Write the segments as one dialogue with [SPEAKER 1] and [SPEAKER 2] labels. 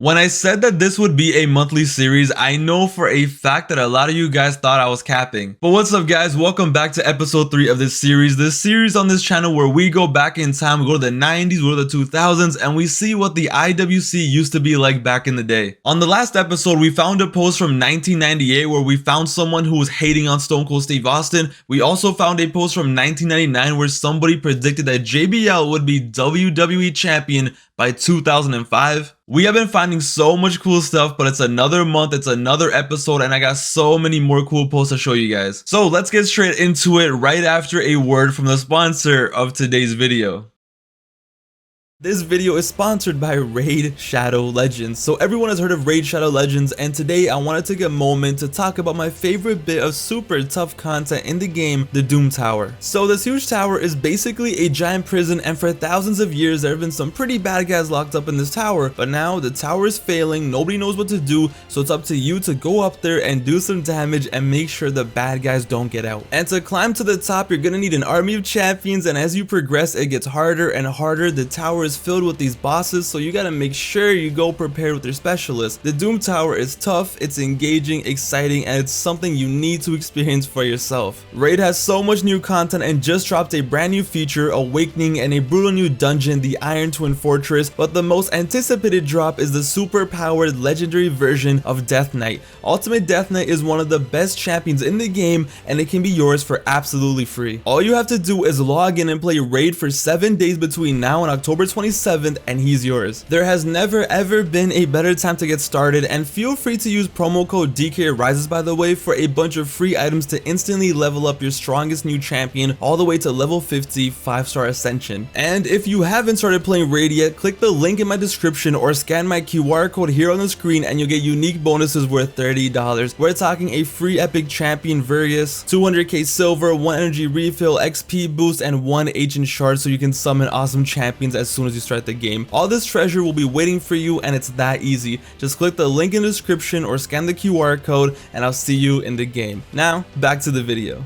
[SPEAKER 1] When I said that this would be a monthly series, I know for a fact that a lot of you guys thought I was capping. But what's up guys, welcome back to episode 3 of this series on this channel where we go back in time, we go to the 90s, we go to the 2000s, and we see what the IWC used to be like back in the day. On the last episode, we found a post from 1998 where we found someone who was hating on Stone Cold Steve Austin. We also found a post from 1999 where somebody predicted that JBL would be WWE champion by 2005. We have been finding so much cool stuff, but it's another month, it's another episode, and I got so many more cool posts to show you guys. So let's get straight into it right after a word from the sponsor of today's video. This video is sponsored by Raid Shadow Legends. So everyone has heard of Raid Shadow Legends, and today I want to take a moment to talk about my favorite bit of super tough content in the game, the Doom Tower. So this huge tower is basically a giant prison, and for thousands of years there have been some pretty bad guys locked up in this tower, but now the tower is failing, nobody knows what to do, so it's up to you to go up there and do some damage and make sure the bad guys don't get out. And to climb to the top, you're gonna need an army of champions, and as you progress it gets harder and harder. The tower is filled with these bosses, so you gotta make sure you go prepared with your specialists. The Doom Tower is tough, it's engaging, exciting, and it's something you need to experience for yourself. Raid has so much new content and just dropped a brand new feature, Awakening, and a brutal new dungeon, the Iron Twin Fortress, but the most anticipated drop is the super powered legendary version of Death Knight. Ultimate Death Knight is one of the best champions in the game, and it can be yours for absolutely free. All you have to do is log in and play Raid for 7 days between now and October 27th, and he's yours. There has never ever been a better time to get started, and feel free to use promo code DKRises by the way for a bunch of free items to instantly level up your strongest new champion all the way to level 50 5-star ascension. And if you haven't started playing Raid yet, click the link in my description or scan my QR code here on the screen and you'll get unique bonuses worth $30. We're talking a free epic champion Various, 200k silver, 1 energy refill, XP boost, and 1 ancient shard so you can summon awesome champions as soon as you start the game. All this treasure will be waiting for you, and it's that easy. Just click the link in the description or scan the QR code and I'll see you in the game. Now back to the video.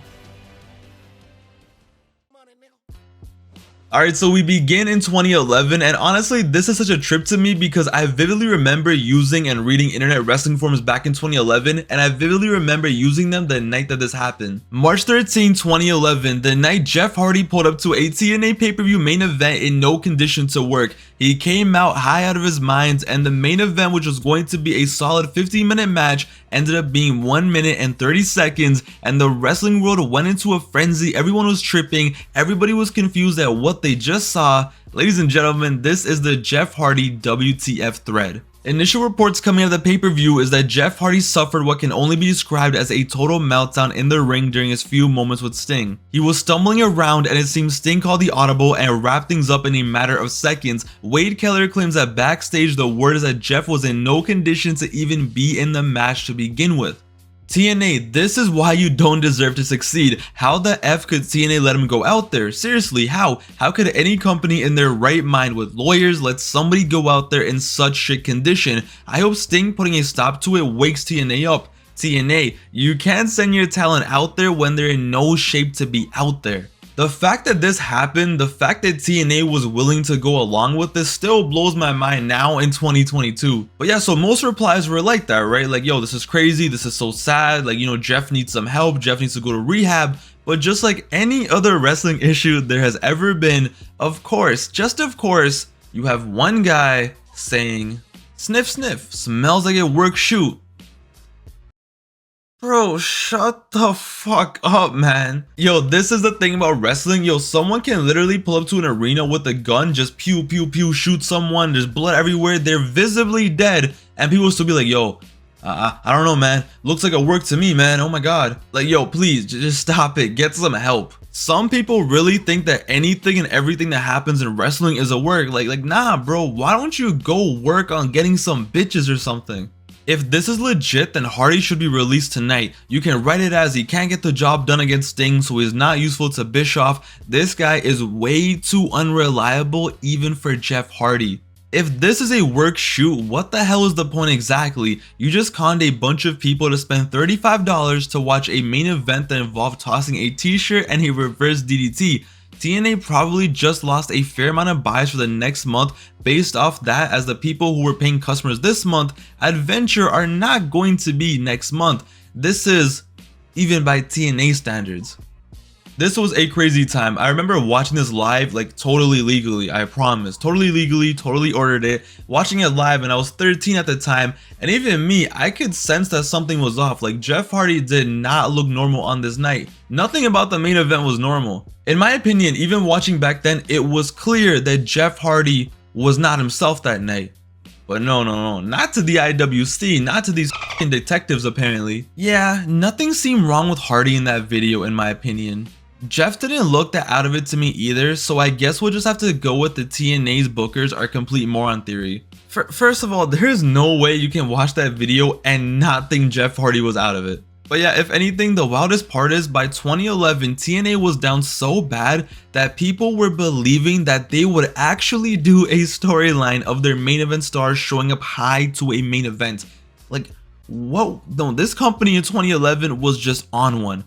[SPEAKER 1] Alright, so we begin in 2011, and honestly this is such a trip to me because I vividly remember using and reading internet wrestling forums back in 2011, and I vividly remember using them the night that this happened. March 13, 2011, the night Jeff Hardy pulled up to a TNA pay-per-view main event in no condition to work. He came out high out of his mind, and the main event, which was going to be a solid 15-minute match, ended up being 1 minute and 30 seconds, and the wrestling world went into a frenzy. Everyone was tripping, everybody was confused at what they just saw. Ladies and gentlemen, this is the Jeff Hardy WTF thread. Initial reports coming out of the pay-per-view is that Jeff Hardy suffered what can only be described as a total meltdown in the ring during his few moments with Sting. He was stumbling around, and it seems Sting called the audible and wrapped things up in a matter of seconds. Wade Keller claims that backstage the word is that Jeff was in no condition to even be in the match to begin with. TNA, this is why you don't deserve to succeed. How the F could TNA let him go out there? Seriously, how? How could any company in their right mind with lawyers let somebody go out there in such shit condition? I hope Sting putting a stop to it wakes TNA up. TNA, you can't send your talent out there when they're in no shape to be out there. The fact that this happened, the fact that TNA was willing to go along with this still blows my mind now in 2022. But yeah, so most replies were like that, right? Like, yo, this is crazy, this is so sad, like, you know, Jeff needs some help, Jeff needs to go to rehab. But just like any other wrestling issue there has ever been, of course, just of course, you have one guy saying, sniff sniff, smells like it works, shoot. Bro, shut the fuck up, man. Yo, this is the thing about wrestling. Yo, someone can literally pull up to an arena with a gun, just pew pew pew, shoot someone, there's blood everywhere, they're visibly dead, and people still be like, yo, I don't know, man, looks like it worked to me, man, oh my god. Like, yo, please just stop it, get some help. Some people really think that anything and everything that happens in wrestling is a work. Like nah, bro, why don't you go work on getting some bitches or something? If this is legit, then Hardy should be released tonight. You can write it as he can't get the job done against Sting, so he's not useful to Bischoff. This guy is way too unreliable even for Jeff Hardy. If this is a work shoot, what the hell is the point exactly? You just conned a bunch of people to spend $35 to watch a main event that involved tossing a t-shirt and a reverse DDT. TNA probably just lost a fair amount of buys for the next month based off that, as the people who were paying customers this month at Venture are not going to be next month. This is even by TNA standards. This was a crazy time. I remember watching this live, like totally legally, I promise. Totally legally, totally ordered it. Watching it live, and I was 13 at the time, and even me, I could sense that something was off. Like, Jeff Hardy did not look normal on this night. Nothing about the main event was normal. In my opinion, even watching back then, it was clear that Jeff Hardy was not himself that night. But no, not to the IWC, not to these f***ing detectives apparently. Yeah, nothing seemed wrong with Hardy in that video in my opinion. Jeff didn't look that out of it to me either, so I guess we'll just have to go with the TNA's bookers are complete moron theory. First of all, there is no way you can watch that video and not think Jeff Hardy was out of it. But yeah, if anything, the wildest part is by 2011, TNA was down so bad that people were believing that they would actually do a storyline of their main event stars showing up high to a main event. Like, what? No, this company in 2011 was just on one.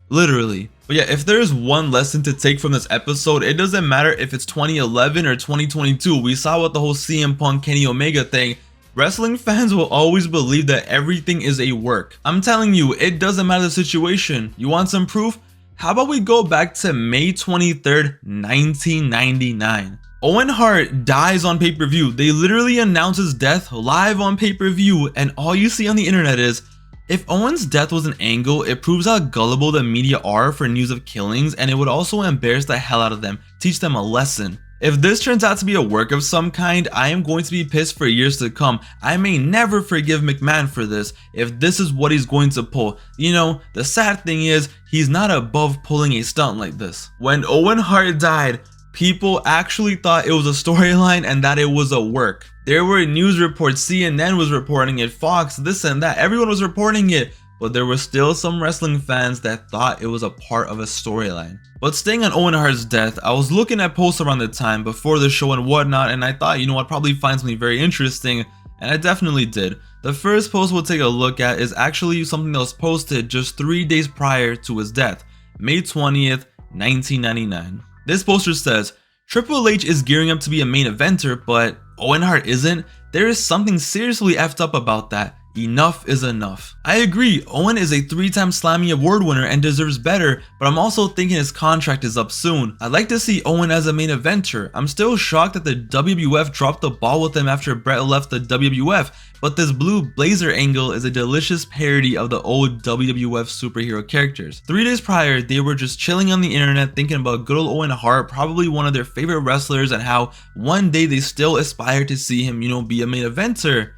[SPEAKER 1] Literally. But yeah, if there is one lesson to take from this episode, it doesn't matter if it's 2011 or 2022. We saw with the whole CM Punk Kenny Omega thing. Wrestling fans will always believe that everything is a work. I'm telling you, it doesn't matter the situation. You want some proof? How about we go back to May 23rd, 1999. Owen Hart dies on pay-per-view. They literally announce his death live on pay-per-view, and all you see on the internet is, if Owen's death was an angle, it proves how gullible the media are for news of killings, and it would also embarrass the hell out of them, teach them a lesson. If this turns out to be a work of some kind, I am going to be pissed for years to come. I may never forgive McMahon for this, if this is what he's going to pull. You know, the sad thing is, he's not above pulling a stunt like this. When Owen Hart died, people actually thought it was a storyline and that it was a work. There were news reports, CNN was reporting it, Fox, this and that, everyone was reporting it, but there were still some wrestling fans that thought it was a part of a storyline. But staying on Owen Hart's death, I was looking at posts around the time before the show and whatnot, and I thought, you know, I'd probably find something very interesting, and I definitely did. The first post we'll take a look at is actually something that was posted just 3 days prior to his death, May 20th, 1999. This poster says, Triple H is gearing up to be a main eventer, but Owen Hart isn't. There is something seriously effed up about that. Enough is enough. I agree, Owen is a 3-time Slammy Award winner and deserves better, but I'm also thinking his contract is up soon. I'd like to see Owen as a main eventer. I'm still shocked that the WWF dropped the ball with him after Brett left the WWF, but this blue blazer angle is a delicious parody of the old WWF superhero characters. 3 days prior, they were just chilling on the internet thinking about good old Owen Hart, probably one of their favorite wrestlers, and how one day they still aspire to see him, you know, be a main eventer.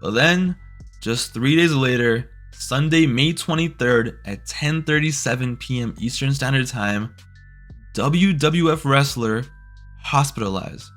[SPEAKER 1] But then, just 3 days later, Sunday, May 23rd at 10:37 p.m. Eastern Standard Time, WWF wrestler hospitalized.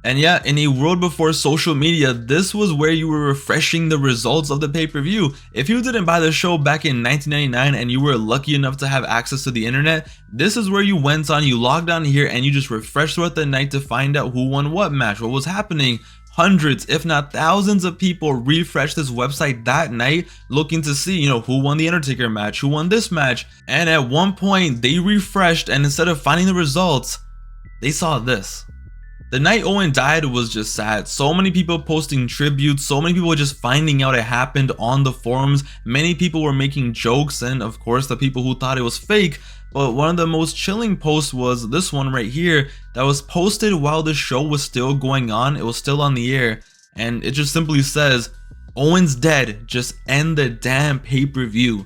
[SPEAKER 1] And yeah, in a world before social media, this was where you were refreshing the results of the pay-per-view. If you didn't buy the show back in 1999 and you were lucky enough to have access to the internet, this is where you went on, you logged on here and you just refreshed throughout the night to find out who won what match, what was happening. Hundreds, if not thousands of people refreshed this website that night looking to see, you know, who won the Undertaker match, who won this match. And at one point they refreshed, and instead of finding the results, they saw this. The night Owen died was just sad. So many people posting tributes, so many people just finding out it happened on the forums. Many people were making jokes, and of course the people who thought it was fake. But one of the most chilling posts was this one right here that was posted while the show was still going on. It was still on the air, and it just simply says, Owen's dead, just end the damn pay-per-view.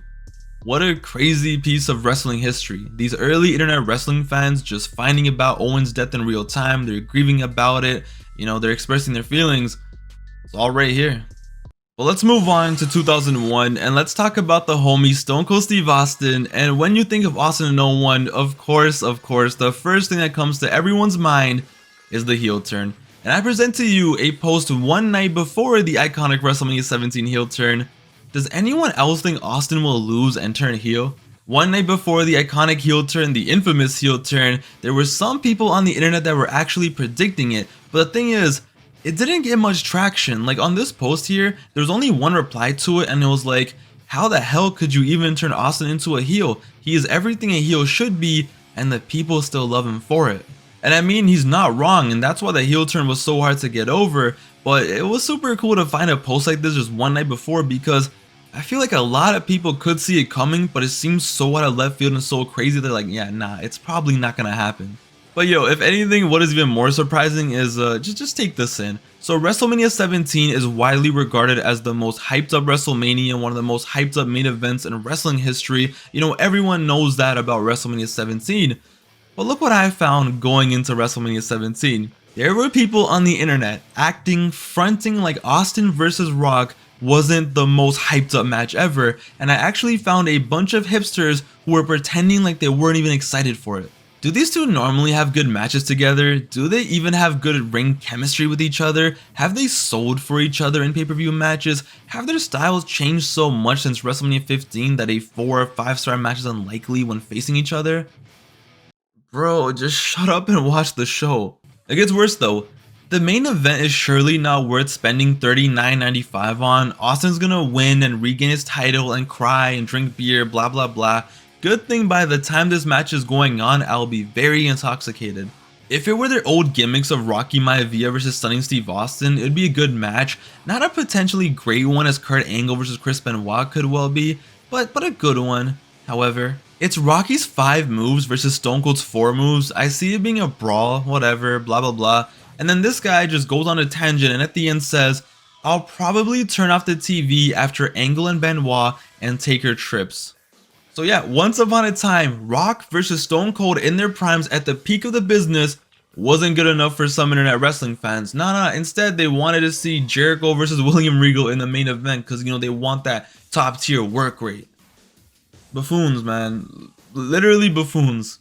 [SPEAKER 1] What a crazy piece of wrestling history. These early internet wrestling fans just finding about Owen's death in real time, they're grieving about it, you know, they're expressing their feelings. It's all right here. Well, let's move on to 2001 and let's talk about the homie Stone Cold Steve Austin. And when you think of Austin in 01, of course, the first thing that comes to everyone's mind is the heel turn. And I present to you a post one night before the iconic WrestleMania 17 heel turn. Does anyone else think Austin will lose and turn heel? One night before the iconic heel turn, the infamous heel turn, there were some people on the internet that were actually predicting it. But the thing is, it didn't get much traction. Like on this post here, there was only one reply to it, and it was like, how the hell could you even turn Austin into a heel? He is everything a heel should be, and the people still love him for it. And I mean, he's not wrong, and that's why the heel turn was so hard to get over, but it was super cool to find a post like this just one night before, because I feel like a lot of people could see it coming, but it seems so out of left field and so crazy, they're like, yeah, nah, it's probably not gonna happen. But yo, if anything, what is even more surprising is, just take this in. So WrestleMania 17 is widely regarded as the most hyped up WrestleMania, one of the most hyped up main events in wrestling history. You know, everyone knows that about WrestleMania 17. But look what I found going into WrestleMania 17. There were people on the internet fronting like Austin versus Rock wasn't the most hyped up match ever, and I actually found a bunch of hipsters who were pretending like they weren't even excited for it. Do these two normally have good matches together? Do they even have good ring chemistry with each other? Have they sold for each other in pay-per-view matches? Have their styles changed so much since WrestleMania 15 that a 4 or 5-star match is unlikely when facing each other? Bro, just shut up and watch the show. It gets worse though. The main event is surely not worth spending $39.95 on. Austin's gonna win and regain his title and cry and drink beer, blah blah blah. Good thing by the time this match is going on, I'll be very intoxicated. If it were their old gimmicks of Rocky Maivia versus Stunning Steve Austin, it'd be a good match. Not a potentially great one as Kurt Angle versus Chris Benoit could well be, but a good one. However, it's Rocky's 5 moves versus Stone Cold's 4 moves. I see it being a brawl, whatever, blah blah blah. And then this guy just goes on a tangent and at the end says, "I'll probably turn off the TV after Angle and Benoit and Taker trips." So yeah, once upon a time, Rock versus Stone Cold in their primes at the peak of the business wasn't good enough for some internet wrestling fans. Nah, instead they wanted to see Jericho versus William Regal in the main event because, you know, they want that top tier work rate. Buffoons, man. Literally buffoons.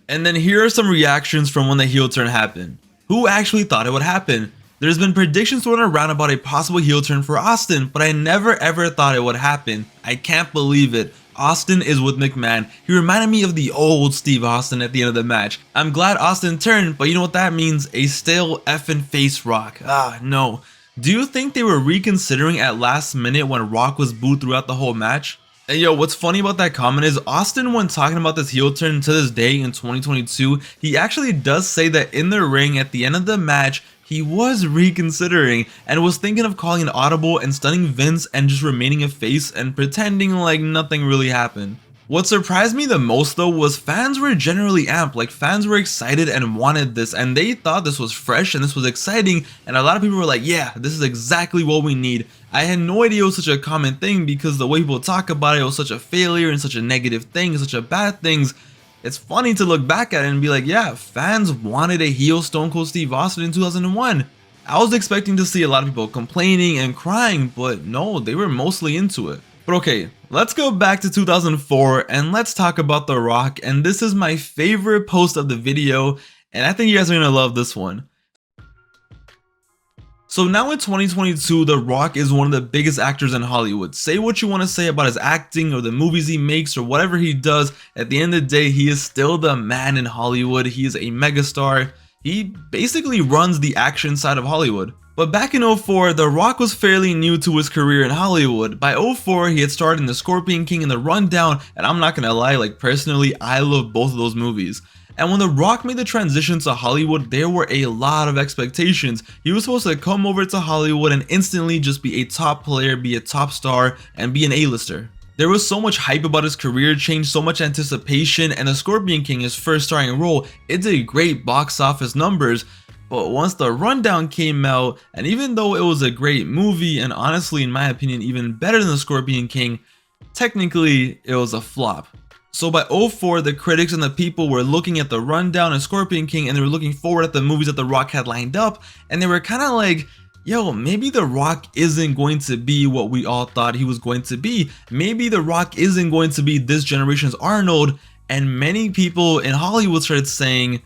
[SPEAKER 1] And then here are some reactions from when the heel turn happened. Who actually thought it would happen? There's been predictions thrown around about a possible heel turn for Austin, but I never ever thought it would happen. I can't believe it. Austin is with McMahon. He reminded me of the old Steve Austin at the end of the match. I'm glad Austin turned, but you know what that means? A stale effing face Rock. Ah, no. Do you think they were reconsidering at last minute when Rock was booed throughout the whole match? And yo, what's funny about that comment is Austin, when talking about this heel turn to this day in 2022, he actually does say that in the ring at the end of the match, he was reconsidering and was thinking of calling an audible and stunning Vince and just remaining a face and pretending like nothing really happened. What surprised me the most though was fans were generally amped, like fans were excited and wanted this and they thought this was fresh and this was exciting, and a lot of people were like, yeah, this is exactly what we need. I had no idea it was such a common thing because the way people talk about it was such a failure and such a negative thing, such a bad things. It's funny to look back at it and be like, yeah, fans wanted a heel Stone Cold Steve Austin in 2001. I was expecting to see a lot of people complaining and crying, but no, they were mostly into it. But okay, let's go back to 2004 and let's talk about The Rock, and this is my favorite post of the video, and I think you guys are gonna love this one. So now in 2022, The Rock is one of the biggest actors in Hollywood. Say what you want to say about his acting or the movies he makes or whatever he does, at the end of the day, he is still the man in Hollywood. He is a megastar. He basically runs the action side of Hollywood. But back in 04, The Rock was fairly new to his career in Hollywood. By 04, he had starred in The Scorpion King and The Rundown, and I'm not gonna lie, like personally, I love both of those movies. And when The Rock made the transition to Hollywood, there were a lot of expectations. He was supposed to come over to Hollywood and instantly just be a top player, be a top star, and be an A-lister. There was so much hype about his career change, so much anticipation, and The Scorpion King, his first starring role, it did great box office numbers. But once The Rundown came out, and even though it was a great movie, and honestly in my opinion even better than The Scorpion King, technically it was a flop. So by 04, the critics and the people were looking at The Rundown and Scorpion King, and they were looking forward at the movies that The Rock had lined up, and they were kind of like, yo, maybe The Rock isn't going to be what we all thought he was going to be. Maybe The Rock isn't going to be this generation's Arnold. And many people in Hollywood started saying,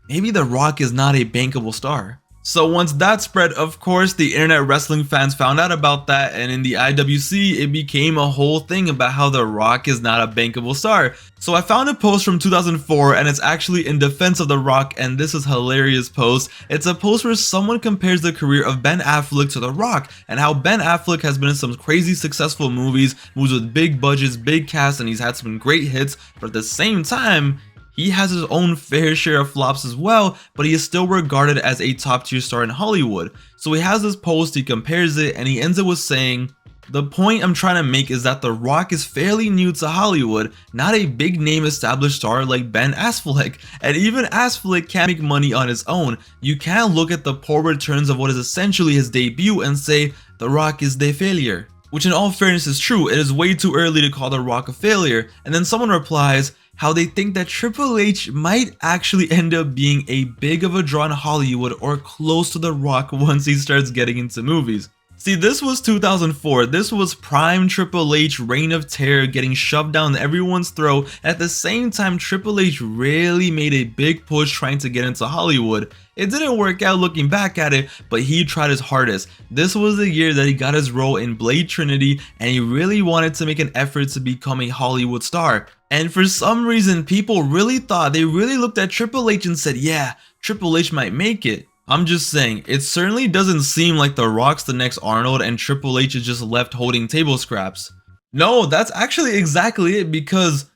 [SPEAKER 1] maybe The Rock is not a bankable star. So once that spread, of course, the internet wrestling fans found out about that, and in the IWC, it became a whole thing about how The Rock is not a bankable star. So I found a post from 2004, and it's actually in defense of The Rock, and this is a hilarious post. It's a post where someone compares the career of Ben Affleck to The Rock, and how Ben Affleck has been in some crazy successful movies with big budgets, big casts, and he's had some great hits, but at the same time, He has his own fair share of flops as well, but he is still regarded as a top tier star in Hollywood. So he has this post, he compares it, and he ends it with saying, "The point I'm trying to make is that The Rock is fairly new to Hollywood, not a big name established star like Ben Affleck, and even Affleck can't make money on his own. You can't look at the poor returns of what is essentially his debut and say The Rock is the failure." Which in all fairness is true, it is way too early to call The Rock a failure. And then someone replies how they think that Triple H might actually end up being a big of a draw in Hollywood or close to The Rock once he starts getting into movies. See, this was 2004, this was prime Triple H reign of terror getting shoved down everyone's throat. At the same time, Triple H really made a big push trying to get into Hollywood. It didn't work out looking back at it, but he tried his hardest. This was the year that he got his role in Blade Trinity, and he really wanted to make an effort to become a Hollywood star. And for some reason, people really thought, they really looked at Triple H and said, yeah, Triple H might make it. I'm just saying, it certainly doesn't seem like The Rock's the next Arnold and Triple H is just left holding table scraps. No, that's actually exactly it, because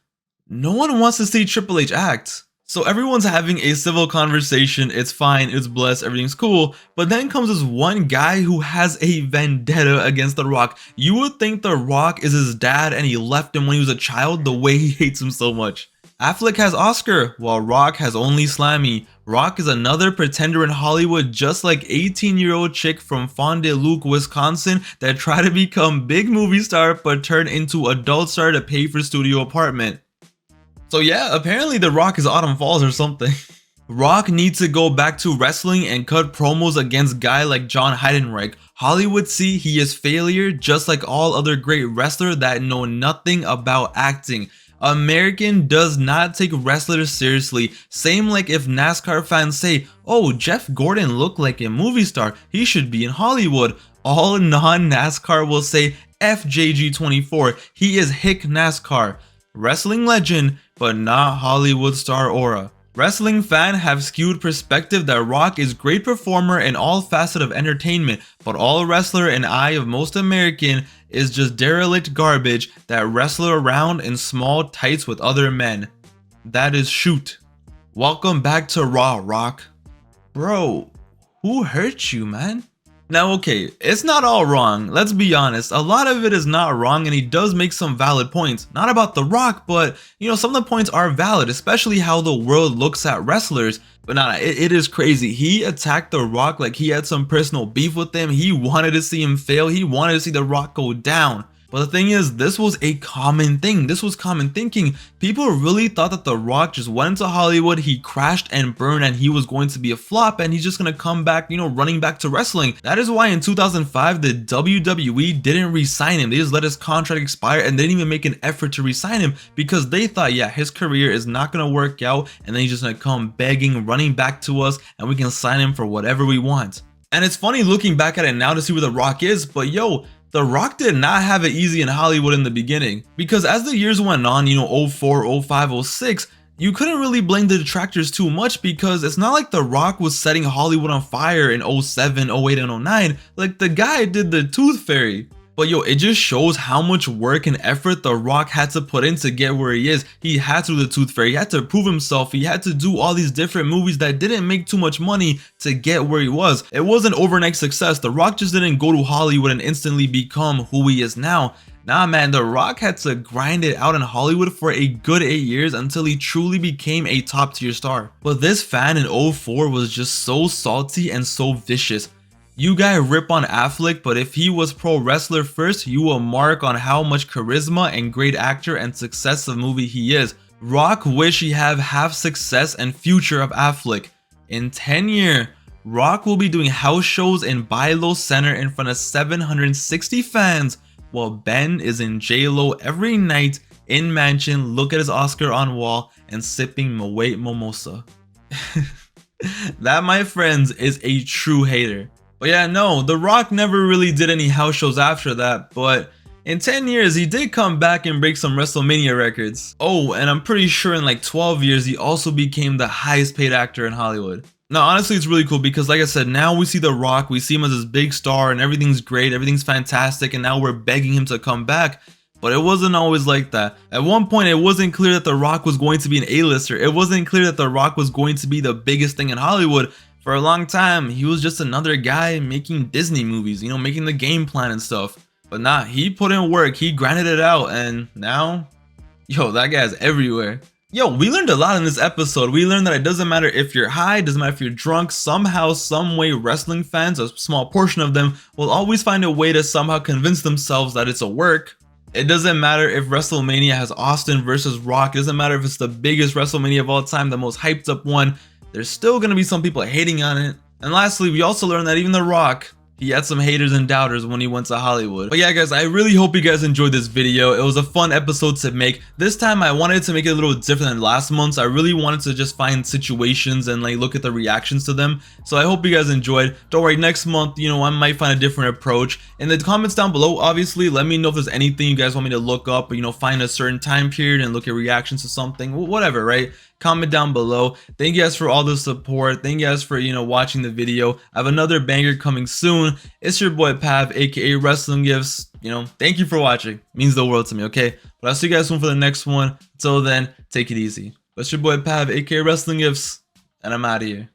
[SPEAKER 1] no one wants to see Triple H act. So everyone's having a civil conversation, it's fine, it's blessed, everything's cool, but then comes this one guy who has a vendetta against The Rock. You would think The Rock is his dad and he left him when he was a child, the way he hates him so much. Affleck has Oscar, while Rock has only Slammy. Rock is another pretender in Hollywood, just like 18-year-old chick from Fond du Lac, Wisconsin that tried to become big movie star but turned into adult star to pay for studio apartment. So yeah, apparently The Rock is Autumn Falls or something. Rock needs to go back to wrestling and cut promos against guy like John Heidenreich. Hollywood see he is failure just like all other great wrestlers that know nothing about acting. American does not take wrestlers seriously. Same like if NASCAR fans say, oh, Jeff Gordon looked like a movie star, he should be in Hollywood. All non-NASCAR will say FJG24, he is hick NASCAR. Wrestling legend, but not Hollywood star aura. Wrestling fan have skewed perspective that Rock is great performer in all facets of entertainment, but all wrestler in eye of most American is just derelict garbage that wrestle around in small tights with other men. That is shoot. Welcome back to Raw, Rock. Bro, who hurt you, man? Now okay, it's not all wrong, let's be honest, a lot of it is not wrong and he does make some valid points. Not about The Rock, but you know, some of the points are valid, especially how the world looks at wrestlers. But nah, it is crazy. He attacked The Rock like he had some personal beef with him, he wanted to see him fail, he wanted to see The Rock go down. But the thing is, this was a common thing. This was common thinking. People really thought that The Rock just went into Hollywood, he crashed and burned, and he was going to be a flop, and he's just gonna come back, you know, running back to wrestling. That is why in 2005, the WWE didn't re-sign him. They just let his contract expire and they didn't even make an effort to re-sign him because they thought, yeah, his career is not gonna work out, and then he's just gonna come begging, running back to us, and we can sign him for whatever we want. And it's funny looking back at it now to see where The Rock is, but yo, The Rock did not have it easy in Hollywood in the beginning, because as the years went on, you know, 04, 05, 06, you couldn't really blame the detractors too much because it's not like The Rock was setting Hollywood on fire in 07, 08, and 09, like the guy did the Tooth Fairy. But yo, it just shows how much work and effort The Rock had to put in to get where he is. He had to do the Tooth Fairy, he had to prove himself, he had to do all these different movies that didn't make too much money to get where he was. It wasn't overnight success. The Rock just didn't go to Hollywood and instantly become who he is now. Nah man, The Rock had to grind it out in Hollywood for a good 8 years until he truly became a top tier star. But this fan in 04 was just so salty and so vicious. You guys rip on Affleck, but if he was pro wrestler first, you will mark on how much charisma and great actor and success of movie he is. Rock wish he have half success and future of Affleck. In 10 years, Rock will be doing house shows in Bilo Center in front of 760 fans, while Ben is in J-Lo every night in mansion, look at his Oscar on wall and sipping Moet Mimosa. That, my friends, is a true hater. But yeah, no, The Rock never really did any house shows after that, but in 10 years, he did come back and break some WrestleMania records. Oh, and I'm pretty sure in like 12 years, he also became the highest paid actor in Hollywood. Now, honestly, it's really cool because like I said, now we see The Rock, we see him as this big star and everything's great, everything's fantastic, and now we're begging him to come back. But it wasn't always like that. At one point, it wasn't clear that The Rock was going to be an A-lister. It wasn't clear that The Rock was going to be the biggest thing in Hollywood. For a long time, he was just another guy making Disney movies, you know, making the game plan and stuff. But nah, he put in work, he grinded it out, and now, yo, that guy's everywhere. Yo, we learned a lot in this episode. We learned that it doesn't matter if you're high, it doesn't matter if you're drunk, somehow, some way, wrestling fans, a small portion of them, will always find a way to somehow convince themselves that it's a work. It doesn't matter if WrestleMania has Austin versus Rock, it doesn't matter if it's the biggest WrestleMania of all time, the most hyped up one, there's still gonna be some people hating on it. And lastly, we also learned that even The Rock, he had some haters and doubters when he went to Hollywood. But yeah, guys, I really hope you guys enjoyed this video. It was a fun episode to make. This time I wanted to make it a little different than last month's. I really wanted to just find situations and like look at the reactions to them. So I hope you guys enjoyed. Don't worry, next month, you know, I might find a different approach. In the comments down below, obviously, let me know if there's anything you guys want me to look up, you know, find a certain time period and look at reactions to something, whatever, right? Comment down below. Thank you guys for all the support. Thank you guys for, you know, watching the video. I have another banger coming soon. It's your boy Pav, aka Wrestling Gifts. You know, thank you for watching. It means the world to me, okay? But I'll see you guys soon for the next one. Until then, take it easy. But it's your boy Pav, aka Wrestling Gifts, and I'm out of here.